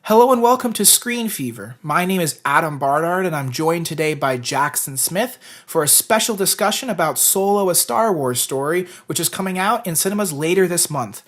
Hello and welcome to Screen Fever. My name is Adam Barnard and I'm joined today by Jackson Smith for a special discussion about Solo, a Star Wars story, which is coming out in cinemas later this month.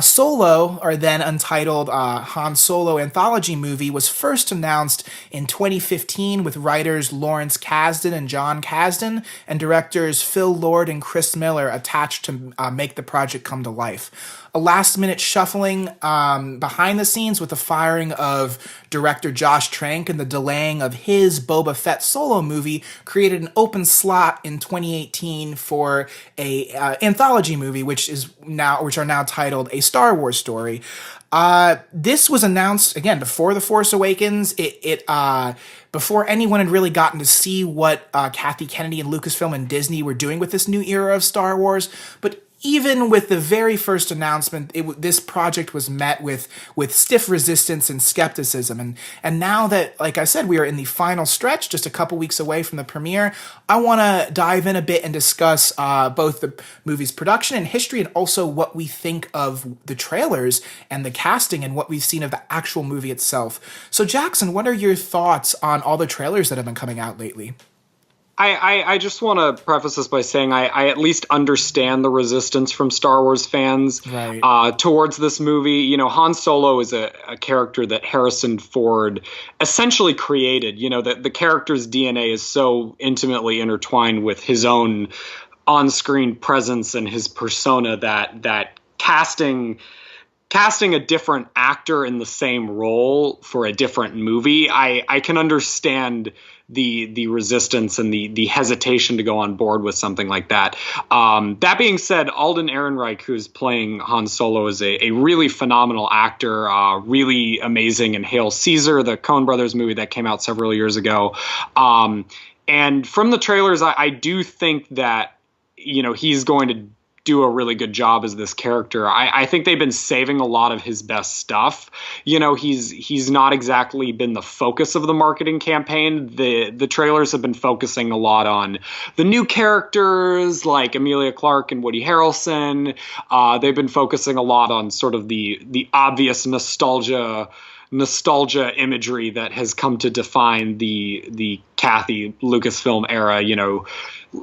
Solo, or then untitled Han Solo anthology movie, was first announced in 2015 with writers Lawrence Kasdan and John Kasdan and directors Phil Lord and Chris Miller attached to make the project come to life. A last-minute shuffling behind the scenes with the firing of director Josh Trank and the delaying of his Boba Fett solo movie created an open slot in 2018 for a anthology movie, which are now titled A Star Wars Story. This was announced again before The Force Awakens. Before anyone had really gotten to see what Kathy Kennedy and Lucasfilm and Disney were doing with this new era of Star Wars, but even with the very first announcement, this project was met with stiff resistance and skepticism. And now that, like I said, we are in the final stretch, just a couple weeks away from the premiere, I want to dive in a bit and discuss both the movie's production and history and also what we think of the trailers and the casting and what we've seen of the actual movie itself. So, Jackson, what are your thoughts on all the trailers that have been coming out lately? I just want to preface this by saying I at least understand the resistance from Star Wars fans towards this movie. You know, Han Solo is a character that Harrison Ford essentially created. You know, the character's DNA is so intimately intertwined with his own on-screen presence and his persona that casting a different actor in the same role for a different movie, I can understand the resistance and the hesitation to go on board with something like that. That being said, Alden Ehrenreich, who's playing Han Solo, is a really phenomenal actor, really amazing in Hail Caesar, the Coen Brothers movie that came out several years ago. And from the trailers, I do think that, you know, he's going to do a really good job as this character. I think they've been saving a lot of his best stuff. You know, he's not exactly been the focus of the marketing campaign. The trailers have been focusing a lot on the new characters like Emilia Clarke and Woody Harrelson. They've been focusing a lot on sort of the obvious nostalgia imagery that has come to define the Kathy Lucasfilm era, you know,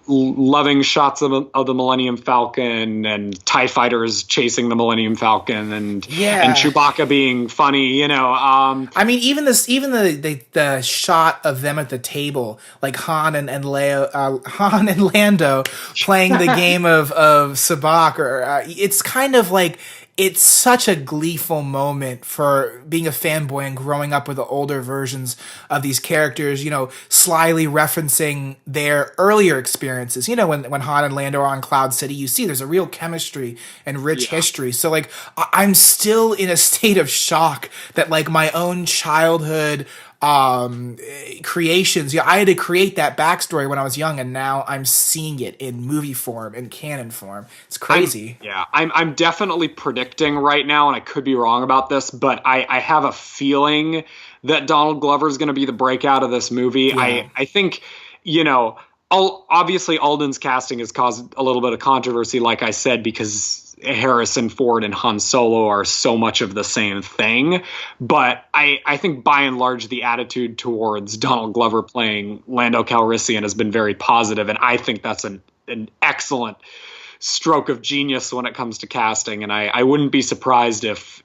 loving shots of the Millennium Falcon and TIE fighters chasing the Millennium Falcon and Chewbacca being funny, you know. I mean, even the shot of them at the table, like Han and Lando playing the game of Sabacc, or it's kind of like, it's such a gleeful moment for being a fanboy and growing up with the older versions of these characters, you know, slyly referencing their earlier experiences. You know, when Han and Lando are on Cloud City, you see there's a real chemistry and rich history. So, like, I'm still in a state of shock that, like, my own childhood creations, I had to create that backstory when I was young, and now I'm seeing it in movie form, in canon form. It's crazy. I'm definitely predicting right now, and I could be wrong about this, but I have a feeling that Donald Glover is going to be the breakout of this movie. I think, you know, obviously Alden's casting has caused a little bit of controversy, like I said, because Harrison Ford and Han Solo are so much of the same thing. But I think by and large, the attitude towards Donald Glover playing Lando Calrissian has been very positive, and I think that's an excellent stroke of genius when it comes to casting. And I wouldn't be surprised if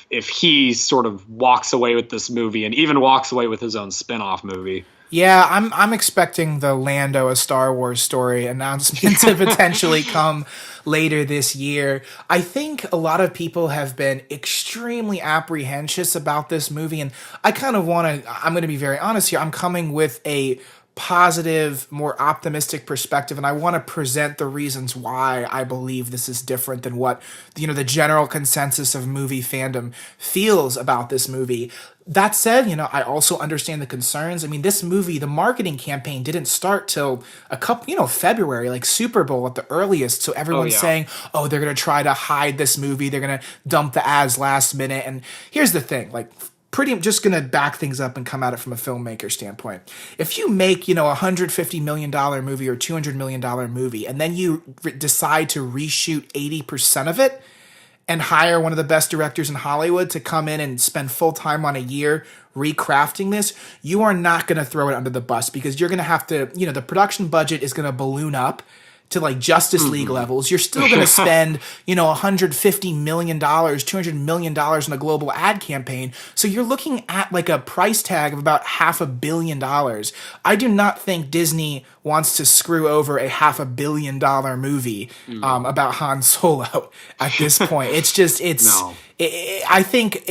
he sort of walks away with this movie and even walks away with his own spin-off movie. Yeah, I'm expecting the Lando, a Star Wars story announcement to potentially come later this year. I think a lot of people have been extremely apprehensive about this movie, and I kind of I'm going to be very honest here. I'm coming with a positive, more optimistic perspective, and I want to present the reasons why I believe this is different than what, you know, the general consensus of movie fandom feels about this movie. That said, you know, I also understand the concerns. I mean, this movie, the marketing campaign didn't start till February, like Super Bowl at the earliest. So everyone's saying, oh, they're going to try to hide this movie. They're going to dump the ads last minute. And here's the thing, like, just going to back things up and come at it from a filmmaker standpoint. If you make, you know, $150 million movie or $200 million movie, and then you decide to reshoot 80% of it, and hire one of the best directors in Hollywood to come in and spend full time on a year recrafting this, you are not going to throw it under the bus, because you're going to have to, the production budget is going to balloon up to like Justice League levels. You're still going to spend, $150 million, $200 million on a global ad campaign. So you're looking at like a price tag of about $500 million. I do not think Disney wants to screw over a $500 million movie about Han Solo at this point. It's just, I think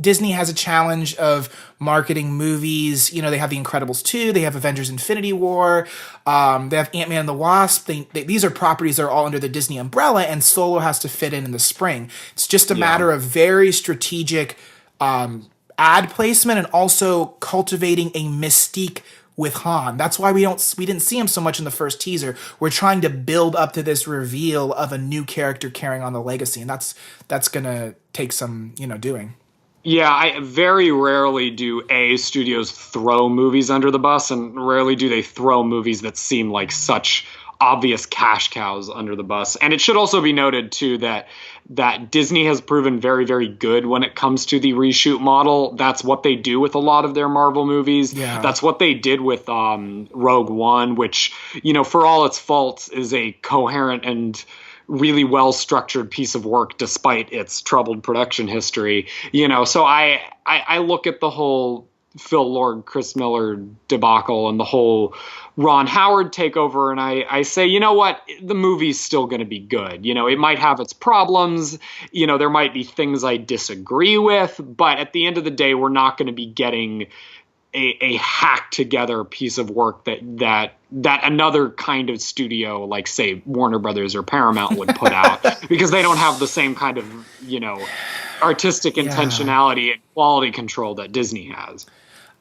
Disney has a challenge of marketing movies. They have The Incredibles 2, they have Avengers Infinity War, they have Ant-Man and the Wasp. These are properties that are all under the Disney umbrella, and Solo has to fit in the spring. It's just a matter of very strategic ad placement and also cultivating a mystique with Han. That's why we didn't see him so much in the first teaser. We're trying to build up to this reveal of a new character carrying on the legacy, and that's gonna take some doing. Yeah, I very rarely do studios throw movies under the bus, and rarely do they throw movies that seem like such obvious cash cows under the bus. And it should also be noted too that Disney has proven very, very good when it comes to the reshoot model. That's what they do with a lot of their Marvel movies. Yeah. That's what they did with Rogue One, which, for all its faults, is a coherent and really well-structured piece of work despite its troubled production history. So I look at the whole Phil Lord, Chris Miller debacle and the whole Ron Howard takeover, and I say, you know what, the movie's still going to be good. It might have its problems. There might be things I disagree with, but at the end of the day, we're not going to be getting a hacked together piece of work that another kind of studio like, say, Warner Brothers or Paramount would put out, because they don't have the same kind of, artistic intentionality and quality control that Disney has.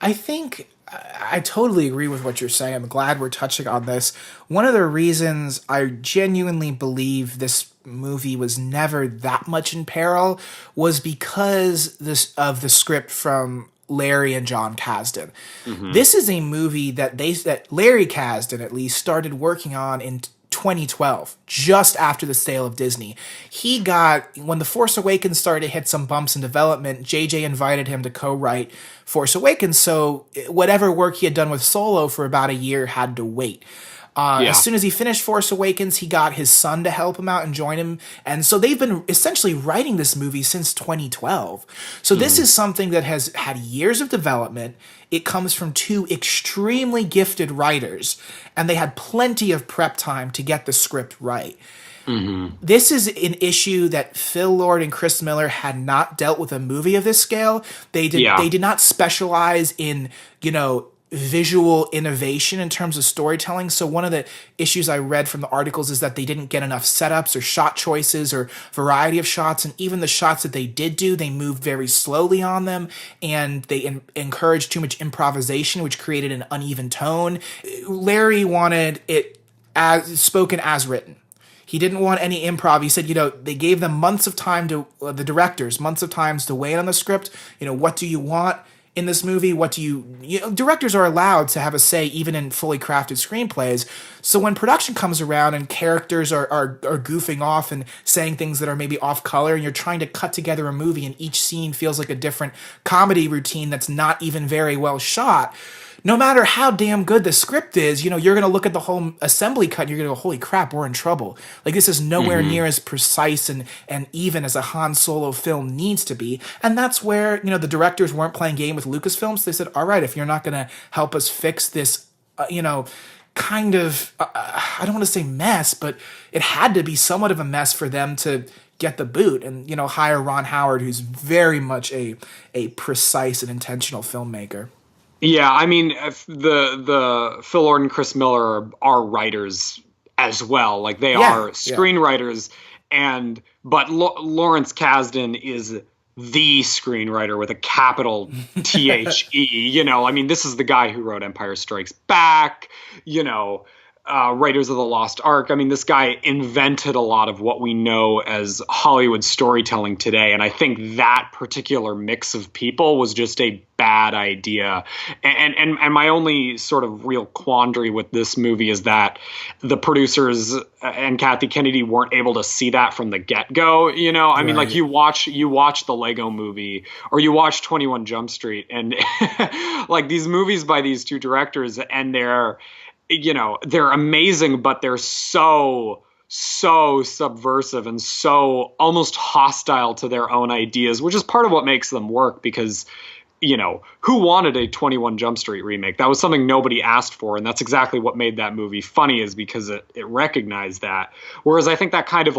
I think I totally agree with what you're saying. I'm glad we're touching on this. One of the reasons I genuinely believe this movie was never that much in peril was because of the script from Larry and John Kasdan. Mm-hmm. This is a movie that Larry Kasdan at least started working on in 2012, just after the sale of Disney. When The Force Awakens started to hit some bumps in development, JJ invited him to co-write Force Awakens, so whatever work he had done with Solo for about a year had to wait. As soon as he finished Force Awakens, he got his son to help him out and join him. And so they've been essentially writing this movie since 2012. So this is something that has had years of development. It comes from two extremely gifted writers, and they had plenty of prep time to get the script right. Mm-hmm. This is an issue that Phil Lord and Chris Miller had not dealt with a movie of this scale. They did not specialize in, visual innovation in terms of storytelling. So one of the issues I read from the articles is that they didn't get enough setups or shot choices or variety of shots. And even the shots that they did do, they moved very slowly on them, and they encouraged too much improvisation, which created an uneven tone. Larry wanted it spoken as written. He didn't want any improv. He said, they gave them months of time the directors, months of time to weigh in on the script. What do you want in this movie? What do directors are allowed to have a say even in fully crafted screenplays. So when production comes around and characters are goofing off and saying things that are maybe off color, and you're trying to cut together a movie and each scene feels like a different comedy routine that's not even very well shot, no matter how damn good the script is, you're going to look at the whole assembly cut and you're going to go, holy crap, we're in trouble. Like, this is nowhere near as precise and even as a Han Solo film needs to be. And that's where, the directors weren't playing game with Lucasfilm. So they said, all right, if you're not going to help us fix this, kind of, I don't want to say mess, but it had to be somewhat of a mess for them to get the boot and, hire Ron Howard, who's very much a precise and intentional filmmaker. Yeah, I mean, the Phil Lord and Chris Miller are writers as well. Like, they are screenwriters, but Lawrence Kasdan is the screenwriter with a capital THE. I mean, this is the guy who wrote Empire Strikes Back. Raiders of the Lost Ark. I mean, this guy invented a lot of what we know as Hollywood storytelling today. And I think that particular mix of people was just a bad idea. And my only sort of real quandary with this movie is that the producers and Kathy Kennedy weren't able to see that from the get-go. You know, I mean, like you watch the Lego movie or you watch 21 Jump Street, and like these movies by these two directors, and they're amazing, but they're so subversive and so almost hostile to their own ideas, which is part of what makes them work, because, who wanted a 21 Jump Street remake? That was something nobody asked for. And that's exactly what made that movie funny, is because it recognized that. Whereas I think that kind of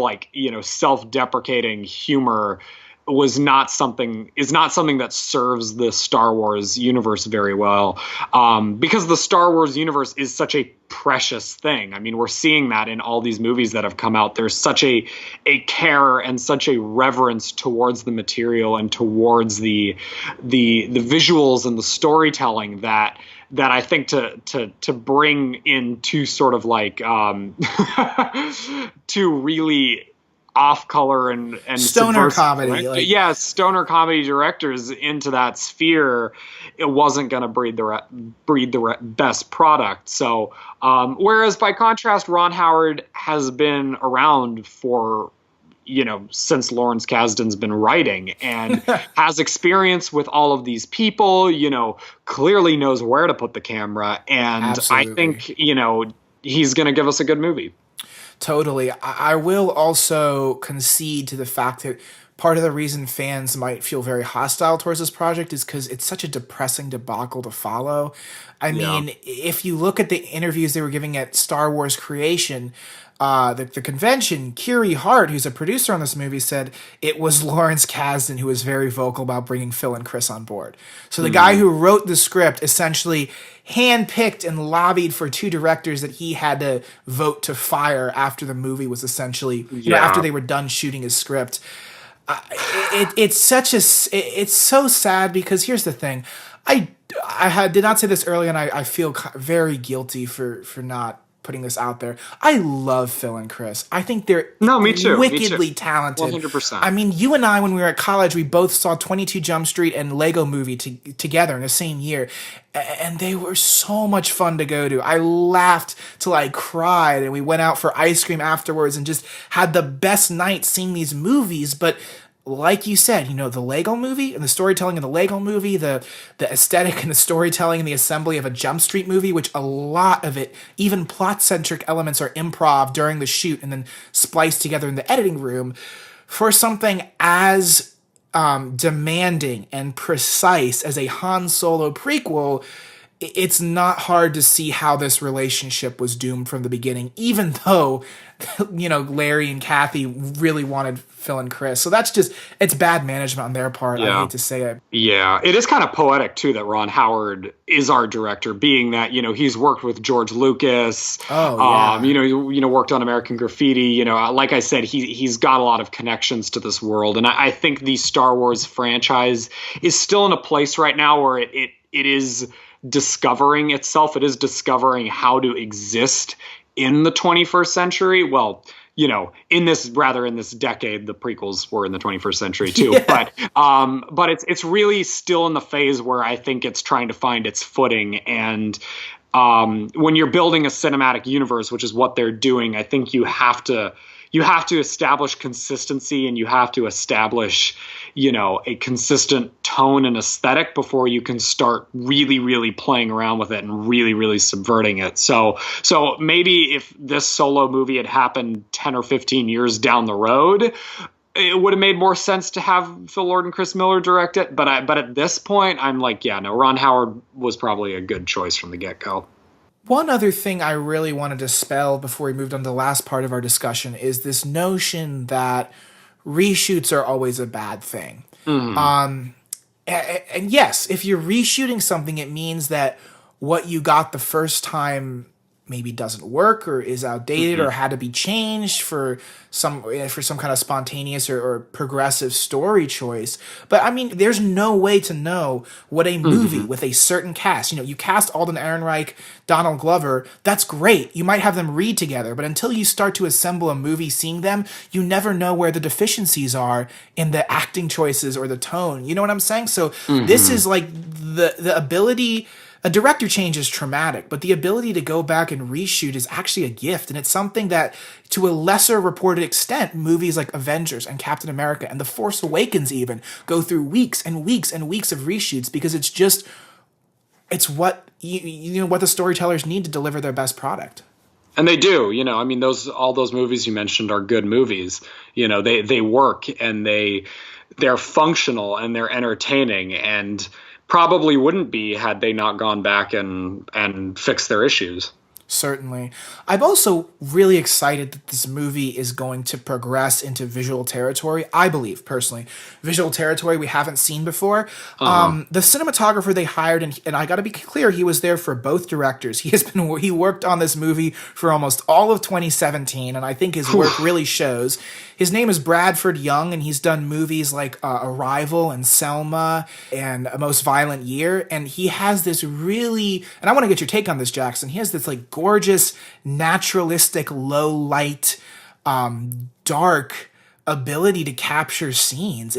self-deprecating humor is not something that serves the Star Wars universe very well, because the Star Wars universe is such a precious thing. I mean, we're seeing that in all these movies that have come out. There's such a care and such a reverence towards the material and towards the visuals and the storytelling that I think to bring in two sort of two really off color and stoner comedy, stoner comedy directors into that sphere, it wasn't going to breed the best product. So whereas by contrast, Ron Howard has been around for since Lawrence Kasdan's been writing, and has experience with all of these people, clearly knows where to put the camera, and absolutely. I think he's going to give us a good movie. Totally. I will also concede to the fact that part of the reason fans might feel very hostile towards this project is because it's such a depressing debacle to follow. I mean, if you look at the interviews they were giving at Star Wars Creation, the convention, Kiri Hart, who's a producer on this movie, said it was Lawrence Kasdan who was very vocal about bringing Phil and Chris on board. So the guy who wrote the script essentially handpicked and lobbied for two directors that he had to vote to fire after the movie was essentially, after they were done shooting his script. It's so sad, because here's the thing. I did not say this earlier, and I feel very guilty for not putting this out there. I love Phil and Chris. I think they're wickedly talented. 100%. I mean, you and I, when we were at college, we both saw 22 Jump Street and Lego Movie together in the same year. And they were so much fun to go to. I laughed till I cried, and we went out for ice cream afterwards and just had the best night seeing these movies. But like you said, the Lego Movie and the storytelling in the Lego Movie, the aesthetic and the storytelling and the assembly of a Jump Street movie, which a lot of it, even plot-centric elements, are improv during the shoot and then spliced together in the editing room, for something as demanding and precise as a Han Solo prequel. It's not hard to see how this relationship was doomed from the beginning, even though, Larry and Kathy really wanted Phil and Chris. So it's bad management on their part. I hate to say it. Yeah, it is kind of poetic, too, that Ron Howard is our director, being that, he's worked with George Lucas. Oh, yeah. Worked on American Graffiti. Like I said, he's got a lot of connections to this world. And I think the Star Wars franchise is still in a place right now where it is discovering itself. It is discovering how to exist in the 21st century. Well, in this decade. The prequels were in the 21st century too. Yeah. But it's really still in the phase where I think it's trying to find its footing. And when you're building a cinematic universe, which is what they're doing, I think you have to establish consistency, and you have to establish, a consistent tone and aesthetic before you can start really, really playing around with it and really, really subverting it. So maybe if this Solo movie had happened 10 or 15 years down the road, it would have made more sense to have Phil Lord and Chris Miller direct it. But at this point, I'm like, Ron Howard was probably a good choice from the get-go. One other thing I really wanted to dispel before we moved on to the last part of our discussion is this notion that reshoots are always a bad thing. And yes, if you're reshooting something, it means that what you got the first time maybe doesn't work or is outdated or had to be changed for some kind of spontaneous or progressive story choice. But I mean, there's no way to know what a movie with a certain cast, you cast Alden Ehrenreich, Donald Glover, that's great. You might have them read together, but until you start to assemble a movie seeing them, you never know where the deficiencies are in the acting choices or the tone. You know what I'm saying? So this is like the ability. A director change is traumatic, but the ability to go back and reshoot is actually a gift. And it's something that, to a lesser reported extent, movies like Avengers and Captain America and The Force Awakens even go through weeks and weeks and weeks of reshoots, because it's what what the storytellers need to deliver their best product. And they do, I mean, all those movies you mentioned are good movies. They work, and they're functional, and they're entertaining, and probably wouldn't be had they not gone back and fixed their issues. Certainly. I'm also really excited that this movie is going to progress into visual territory. I believe, personally, visual territory we haven't seen before. The cinematographer they hired, and I got to be clear, he was there for both directors. He worked on this movie for almost all of 2017, and I think his work really shows. His name is Bradford Young, and he's done movies like Arrival and Selma and A Most Violent Year. And he has this really, and I want to get your take on this, Jackson. He has this like gorgeous, naturalistic, low light, dark ability to capture scenes.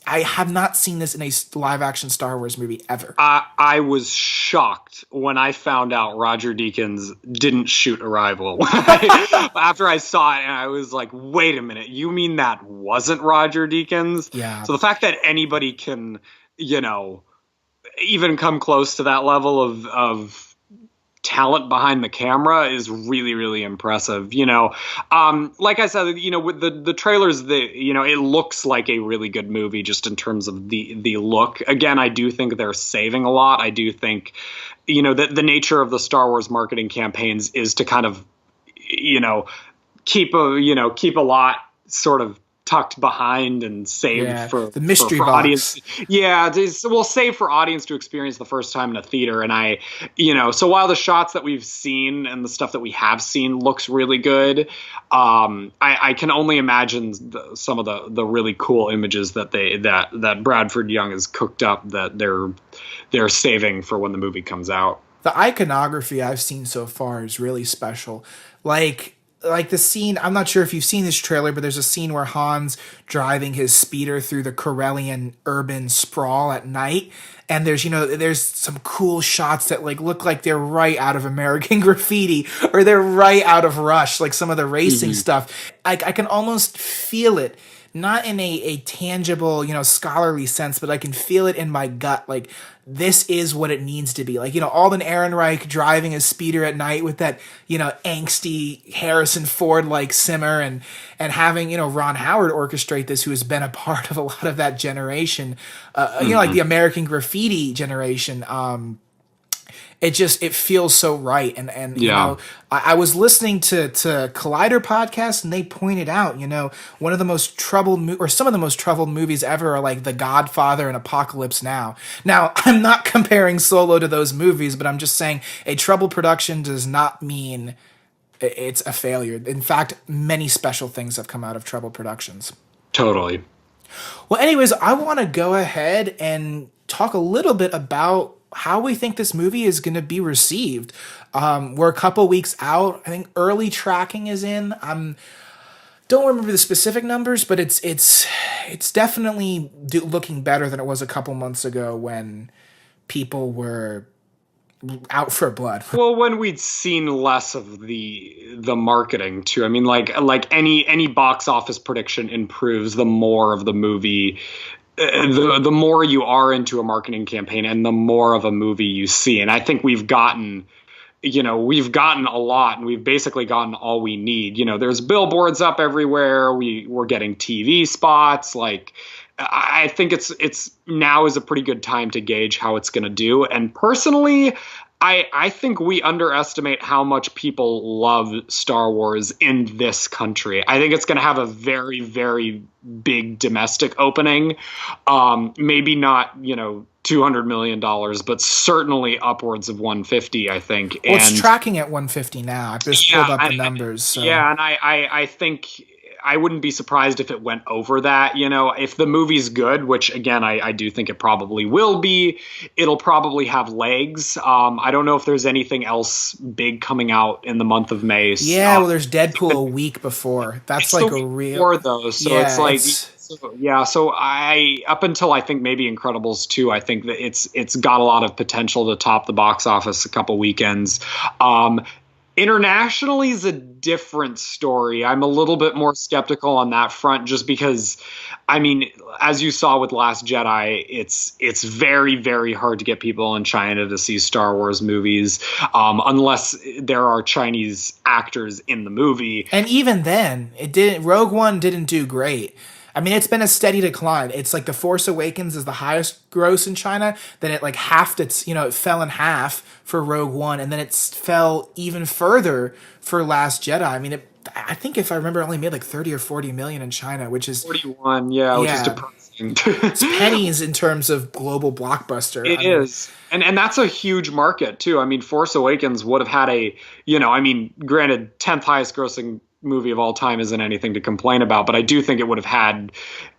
I have not seen this in a live action Star Wars movie ever. I was shocked when I found out Roger Deakins didn't shoot Arrival. After I saw it, and I was like, wait a minute, you mean that wasn't Roger Deakins? Yeah. So the fact that anybody can, even come close to that level of talent behind the camera is really, really impressive. Like I said, with the trailers, it looks like a really good movie just in terms of the look. Again, I do think they're saving a lot. I do think, the nature of the Star Wars marketing campaigns is to kind of, keep a lot sort of tucked behind and saved for the mystery for box. Audience. Yeah, we'll save for audience to experience the first time in a theater. And so while the shots that we've seen and the stuff that we have seen looks really good, I can only imagine some of the really cool images that Bradford Young has cooked up that they're saving for when the movie comes out. The iconography I've seen so far is really special. Like the scene, I'm not sure if you've seen this trailer, but there's a scene where Han's driving his speeder through the Corellian urban sprawl at night. And there's some cool shots that look like they're right out of American Graffiti, or they're right out of Rush, like some of the racing stuff. I can almost feel it, not in a tangible, scholarly sense, but I can feel it in my gut. Like, this is what it needs to be. Like, Alden Ehrenreich driving his speeder at night with that, angsty Harrison Ford-like simmer, and having, Ron Howard orchestrate this, who has been a part of a lot of that generation, like the American Graffiti generation. It feels so right. And I was listening to Collider podcast, and they pointed out, one of the most troubled or some of the most troubled movies ever are like The Godfather and Apocalypse Now. Now, I'm not comparing Solo to those movies, but I'm just saying a troubled production does not mean it's a failure. In fact, many special things have come out of troubled productions. Totally. Well, anyways, I want to go ahead and talk a little bit about how we think this movie is going to be received. We're a couple weeks out. I think early tracking is in. Don't remember the specific numbers, but it's definitely looking better than it was a couple months ago when people were out for blood. Well, when we'd seen less of the marketing too. I mean, like any box office prediction improves the more of the movie. The more you are into a marketing campaign and the more of a movie you see. And I think we've gotten a lot, and we've basically gotten all we need. There's billboards up everywhere. We're getting TV spots. Like, I think it's now is a pretty good time to gauge how it's going to do. And personally, I think we underestimate how much people love Star Wars in this country. I think it's going to have a very, very big domestic opening. Maybe not, $200 million, but certainly upwards of 150, I think. Well, it's tracking at 150 now. I just pulled up the numbers. So. Yeah, and I think I wouldn't be surprised if it went over that. If the movie's good, which again I do think it probably will be, it'll probably have legs. I don't know if there's anything else big coming out in the month of May. Yeah, well, there's Deadpool a week before. That's like a real. Before though, so yeah, it's like. So I up until I think maybe Incredibles 2, I think that it's got a lot of potential to top the box office a couple weekends. Internationally is a different story. I'm a little bit more skeptical on that front, just because, I mean, as you saw with Last Jedi, it's very, very hard to get people in China to see Star Wars movies, unless there are Chinese actors in the movie. And even then, Rogue One didn't do great. I mean, it's been a steady decline. It's like The Force Awakens is the highest gross in China. Then it like halved its, it fell in half for Rogue One. And then it fell even further for Last Jedi. I mean, I think if I remember, it only made like 30 or 40 million in China, which is 41. Yeah, which is depressing. It's pennies in terms of global blockbuster. It is. And that's a huge market too. I mean, Force Awakens would have had granted, 10th highest grossing movie of all time isn't anything to complain about, but I do think it would have had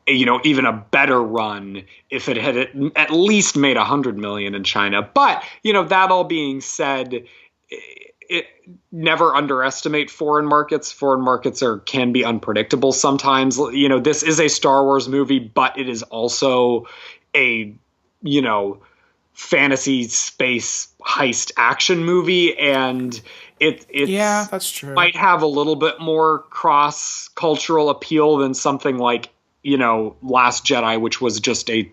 even a better run if it had at least made 100 million in China. But that all being said, it never underestimate foreign markets. Foreign markets can be unpredictable sometimes. This is a Star Wars movie, but it is also a fantasy space heist action movie, and yeah, that's true. Might have a little bit more cross-cultural appeal than something like, Last Jedi, which was just a,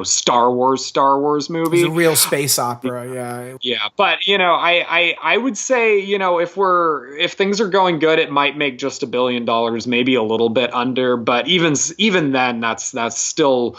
Star Wars movie. It's a real space opera, yeah. Yeah, but, I would say, if things are going good, it might make just $1 billion, maybe a little bit under, but even then, that's still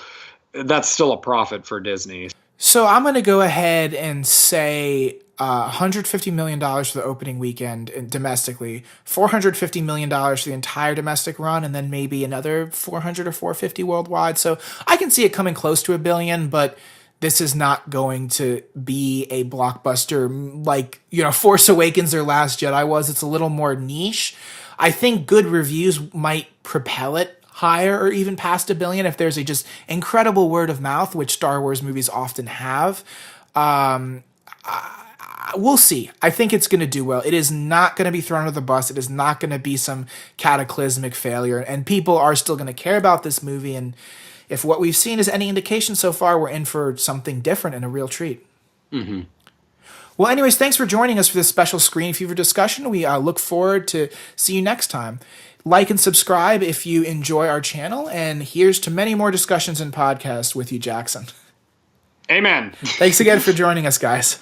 a profit for Disney. So I'm going to go ahead and say $150 million for the opening weekend domestically, $450 million for the entire domestic run, and then maybe another 400 or 450 worldwide. So I can see it coming close to $1 billion, but this is not going to be a blockbuster like, Force Awakens or Last Jedi was. It's a little more niche. I think good reviews might propel it higher or even past $1 billion if there's a just incredible word of mouth, which Star Wars movies often have. We'll see. I think it's going to do well. It is not going to be thrown under the bus. It is not going to be some cataclysmic failure. And people are still going to care about this movie. And if what we've seen is any indication so far, we're in for something different and a real treat. Mm-hmm. Well, anyways, thanks for joining us for this special Screen Fever discussion. We look forward to see you next time. Like and subscribe if you enjoy our channel. And here's to many more discussions and podcasts with you, Jackson. Amen. Thanks again for joining us, guys.